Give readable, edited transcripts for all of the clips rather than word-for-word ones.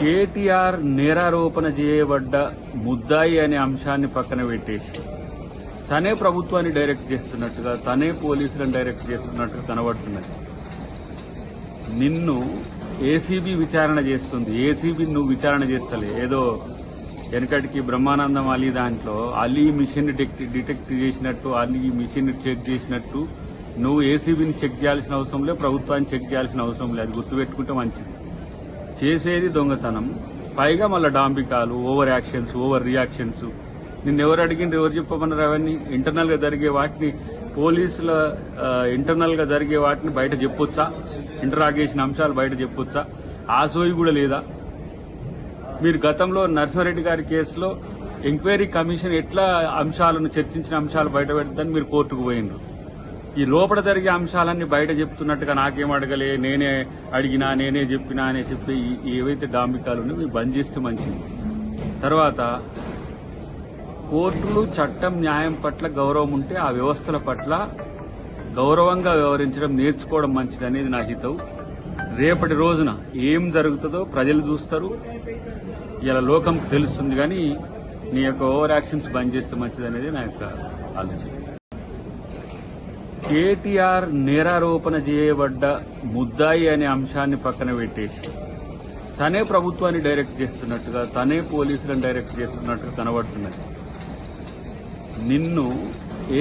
కేటీఆర్ నేరారోపణ చేయబడ్డ ముద్దాయి అనే అంశాన్ని పక్కన పెట్టేసి తనే ప్రభుత్వాన్ని డైరెక్ట్ చేస్తున్నట్టుగా, తనే పోలీసులను డైరెక్ట్ చేస్తున్నట్టుగా కనబడుతున్నది. నిన్ను ఏసీబీ విచారణ చేస్తుంది. ఏసీబీ నువ్వు విచారణ చేస్తలే. ఏదో వెనకటికి బ్రహ్మానందం అలీ దాంట్లో అలీ మిషన్ డిటెక్ట్ చేసినట్టు, అలీ మిషన్ చెక్ చేసినట్టు నువ్వు ఏసీబీని చెక్ చేయాల్సిన అవసరం లేదు, ప్రభుత్వాన్ని చెక్ చేయాల్సిన అవసరం లేదు. అది గుర్తుపెట్టుకుంటే మంచిది. చేసేది దొంగతనం, పైగా మళ్ళీ డాంబికాలు, ఓవర్ యాక్షన్స్, ఓవర్ రియాక్షన్స్. నిన్నెవరు అడిగింది, ఎవరు చెప్పమన్నారు? అవన్నీ ఇంటర్నల్ గా జరిగే వాటిని పోలీసుల ఇంటర్నల్ గా జరిగే వాటిని బయట చెప్పొచ్చా? ఇంటరాగేషన్ అంశాలు బయట చెప్పొచ్చా? ఆ సోయి కూడా లేదా? మీరు గతంలో నర్సింహారెడ్డి గారి కేసులో ఎంక్వైరీ కమిషన్ ఎట్లా అంశాలను చర్చించిన అంశాలు బయట పెడతాని మీరు కోర్టుకు పోయినరు. ఈ లోపల జరిగే అంశాలన్నీ బయట చెప్తున్నట్టుగా నాకేం అడగలే, నేనే అడిగినా, నేనే చెప్పినా అని చెప్పి ఏవైతే డాంబికాలు ఉన్నాయో బంద్ చేస్తే మంచిది. తర్వాత కోర్టులు, చట్టం, న్యాయం పట్ల గౌరవం ఉంటే ఆ వ్యవస్థల పట్ల గౌరవంగా వ్యవహరించడం నేర్చుకోవడం మంచిది అనేది నా హితవు. రేపటి రోజున ఏం జరుగుతుందో ప్రజలు చూస్తారు, ఇలా లోకం తెలుస్తుంది. కానీ నీ యొక్క ఓవర్ యాక్షన్స్ బంద్ చేస్తే మంచిది అనేది నా యొక్క ఆలోచన. కేటీఆర్ నేరారోపణ చేయబడ్డ ముద్దాయి అనే అంశాన్ని పక్కన పెట్టేసి తనే ప్రభుత్వాన్ని డైరెక్ట్ చేస్తున్నట్టుగా, తనే పోలీసులను డైరెక్ట్ చేస్తున్నట్టుగా కనబడుతున్నది. నిన్ను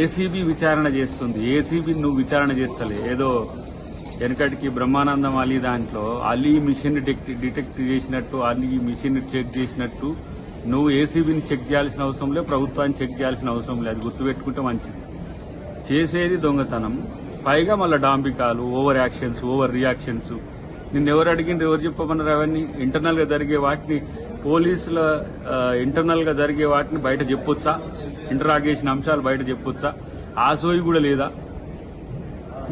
ఏసీబీ విచారణ చేస్తుంది. ఏసీబీ నువ్వు విచారణ చేస్తలే. ఏదో వెనకటికి బ్రహ్మానందం అలీ దాంట్లో అలీ మిషన్ డిటెక్ట్ చేసినట్టు, అలీ మిషన్ చెక్ చేసినట్టు నువ్వు ఏసీబీని చెక్ చేయాల్సిన అవసరం లేదు, ప్రభుత్వాన్ని చెక్ చేయాల్సిన అవసరం లేదు. అది గుర్తుపెట్టుకుంటే మంచిది. చేసేది దొంగతనం, పైగా మళ్ళీ డాంబికాలు, ఓవర్ యాక్షన్స్, ఓవర్ రియాక్షన్స్. నిన్నెవరు అడిగింది, ఎవరు చెప్పమన్నారు? అవన్నీ ఇంటర్నల్ గా జరిగే వాటిని పోలీసుల ఇంటర్నల్ గా జరిగే వాటిని బయట చెప్పొచ్చా? ఇంటరాగేషన్ అంశాలు బయట చెప్పొచ్చా? ఆ సోయి కూడా లేదా?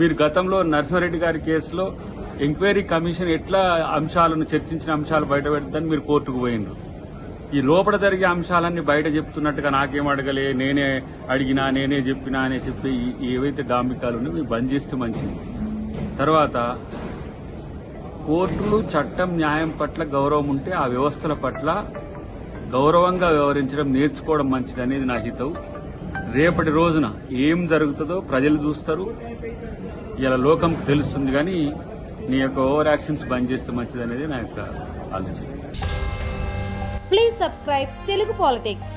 మీరు గతంలో నర్సింహారెడ్డి గారి కేసులో ఎంక్వైరీ కమిషన్ ఎట్లా అంశాలను చర్చించిన అంశాలు బయట పెడతాని మీరు కోర్టుకు పోయినరు. ఈ లోపల జరిగే అంశాలన్నీ బయట చెప్తున్నట్టుగా నాకేం అడగలే, నేనే అడిగినా, నేనే చెప్పినా అని చెప్పి ఏవైతే డాంబికాలు ఉన్నాయో బంద్ చేస్తే మంచిది. తర్వాత కోర్టులు, చట్టం, న్యాయం పట్ల గౌరవం ఉంటే ఆ వ్యవస్థల పట్ల గౌరవంగా వ్యవహరించడం నేర్చుకోవడం మంచిది అనేది నా హితవు. రేపటి రోజున ఏం జరుగుతుందో ప్రజలు చూస్తారు, ఇలా లోకం తెలుస్తుంది. కానీ నీ యొక్క ఓవర్ యాక్షన్స్ బంద్ చేస్తే మంచిది అనేది నా యొక్క ఆలోచన. Please subscribe Telugu Politics.